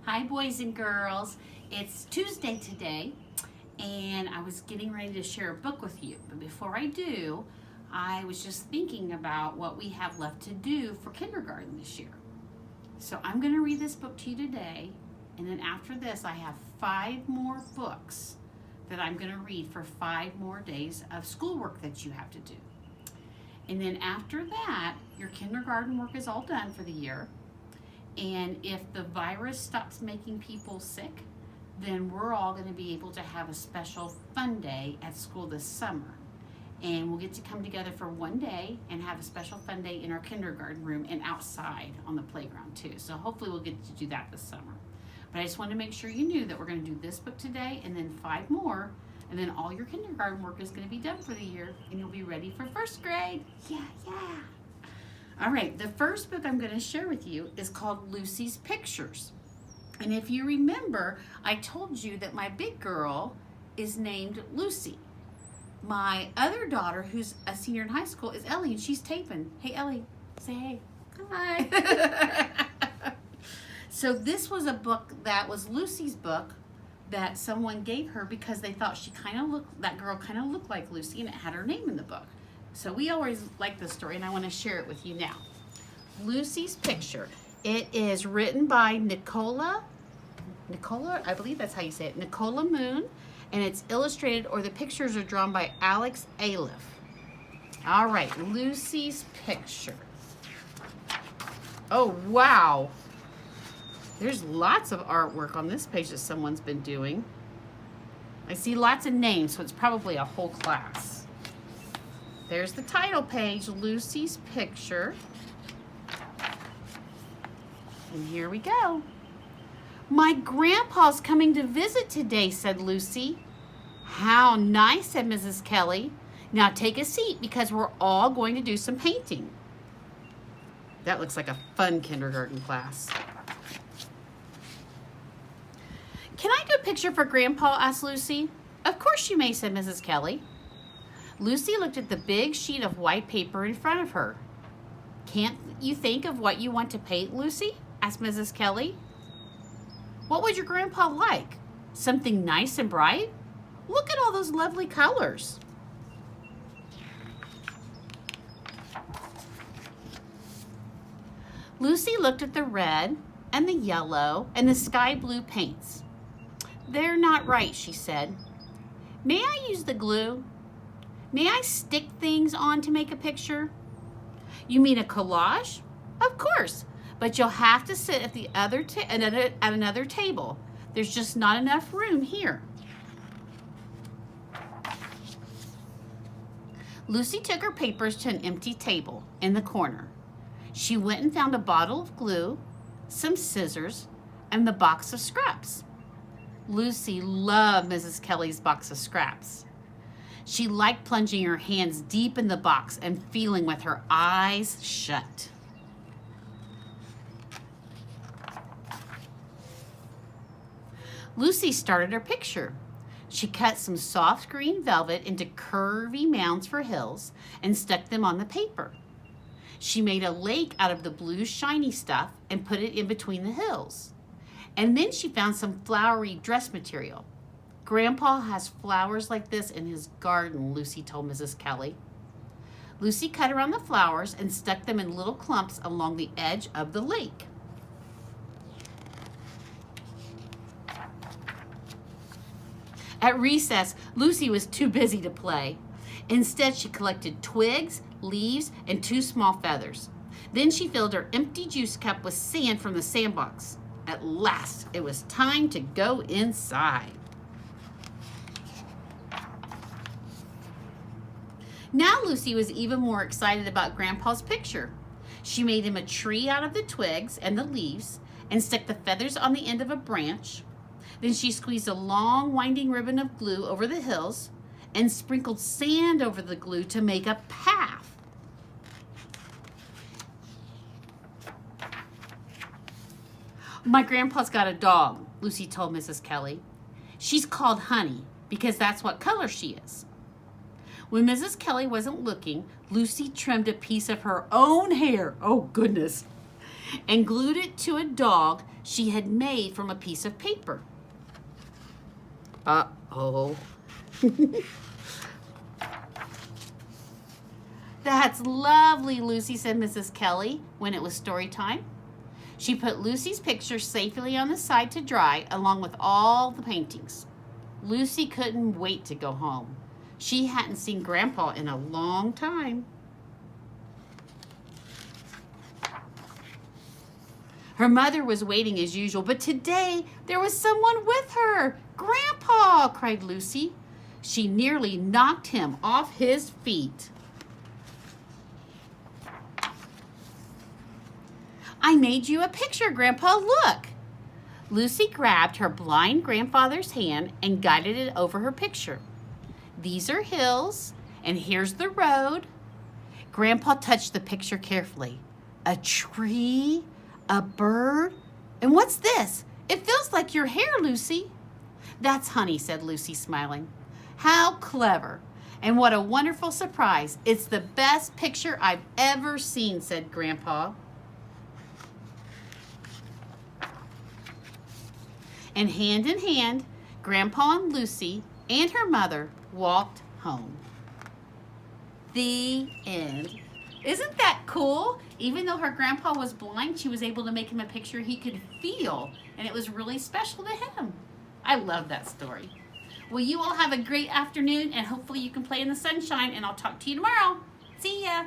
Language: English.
Hi boys and girls. It's Tuesday today and I was getting ready to share a book with you. But before I do, I was just thinking about what we have left to do for kindergarten this year. So I'm going to read this book to you today, and then after this I have 5 more books that I'm going to read for 5 more days of schoolwork that you have to do. And then after that, your kindergarten work is all done for the year. And if the virus stops making people sick, then we're all going to be able to have a special fun day at school this summer. And we'll get to come together for one day and have a special fun day in our kindergarten room and outside on the playground too. So hopefully we'll get to do that this summer. But I just wanted to make sure you knew that we're going to do this book today and then 5 more. And then all your kindergarten work is going to be done for the year and you'll be ready for first grade. Yeah. All right, the first book I'm going to share with you is called Lucy's Pictures. And if you remember, I told you that my big girl is named Lucy. My other daughter, who's a senior in high school, is Ellie, and she's taping. Hey, Ellie, say hey. Hi. So this was a book that was Lucy's book that someone gave her because they thought that girl kind of looked like Lucy, and it had her name in the book. So we always like this story, and I want to share it with you now. Lucy's Picture. It is written by Nicola, I believe that's how you say it, Nicola Moon, and it's illustrated, or the pictures are drawn by Alex Aliff. All right, Lucy's Picture. Oh, wow. There's lots of artwork on this page that someone's been doing. I see lots of names, so it's probably a whole class. There's the title page, Lucy's Picture. And here we go. My grandpa's coming to visit today, said Lucy. How nice, said Mrs. Kelly. Now take a seat because we're all going to do some painting. That looks like a fun kindergarten class. Can I do a picture for Grandpa? Asked Lucy. Of course you may, said Mrs. Kelly. Lucy looked at the big sheet of white paper in front of her. Can't you think of what you want to paint, Lucy? Asked Mrs. Kelly. What would your grandpa like? Something nice and bright? Look at all those lovely colors. Lucy looked at the red and the yellow and the sky blue paints. They're not right, she said. May I use the glue? May I stick things on to make a picture? You mean a collage? Of course, but you'll have to sit at another table. There's just not enough room here. Lucy took her papers to an empty table in the corner. She went and found a bottle of glue, some scissors, and the box of scraps. Lucy loved Mrs. Kelly's box of scraps. She liked plunging her hands deep in the box and feeling with her eyes shut. Lucy started her picture. She cut some soft green velvet into curvy mounds for hills and stuck them on the paper. She made a lake out of the blue shiny stuff and put it in between the hills. And then she found some flowery dress material. Grandpa has flowers like this in his garden, Lucy told Mrs. Kelly. Lucy cut around the flowers and stuck them in little clumps along the edge of the lake. At recess, Lucy was too busy to play. Instead, she collected twigs, leaves, and 2 small feathers. Then she filled her empty juice cup with sand from the sandbox. At last, it was time to go inside. Now Lucy was even more excited about Grandpa's picture. She made him a tree out of the twigs and the leaves and stuck the feathers on the end of a branch. Then she squeezed a long winding ribbon of glue over the hills and sprinkled sand over the glue to make a path. My grandpa's got a dog, Lucy told Mrs. Kelly. She's called Honey because that's what color she is. When Mrs. Kelly wasn't looking, Lucy trimmed a piece of her own hair. Oh, goodness. and glued it to a dog she had made from a piece of paper. Uh-oh. That's lovely, Lucy, said Mrs. Kelly when it was story time. She put Lucy's picture safely on the side to dry, along with all the paintings. Lucy couldn't wait to go home. She hadn't seen Grandpa in a long time. Her mother was waiting as usual, but today there was someone with her. Grandpa, cried Lucy. She nearly knocked him off his feet. I made you a picture, Grandpa, look. Lucy grabbed her blind grandfather's hand and guided it over her picture. These are hills, and here's the road. Grandpa touched the picture carefully. A tree, a bird, and what's this? It feels like your hair, Lucy. That's honey, said Lucy, smiling. How clever, and what a wonderful surprise. It's the best picture I've ever seen, said Grandpa. And hand in hand, Grandpa and Lucy and her mother walked home. The end. Isn't that cool? Even though her grandpa was blind, she was able to make him a picture he could feel, and it was really special to him. I love that story. Well, you all have a great afternoon, and hopefully you can play in the sunshine, and I'll talk to you tomorrow. See ya.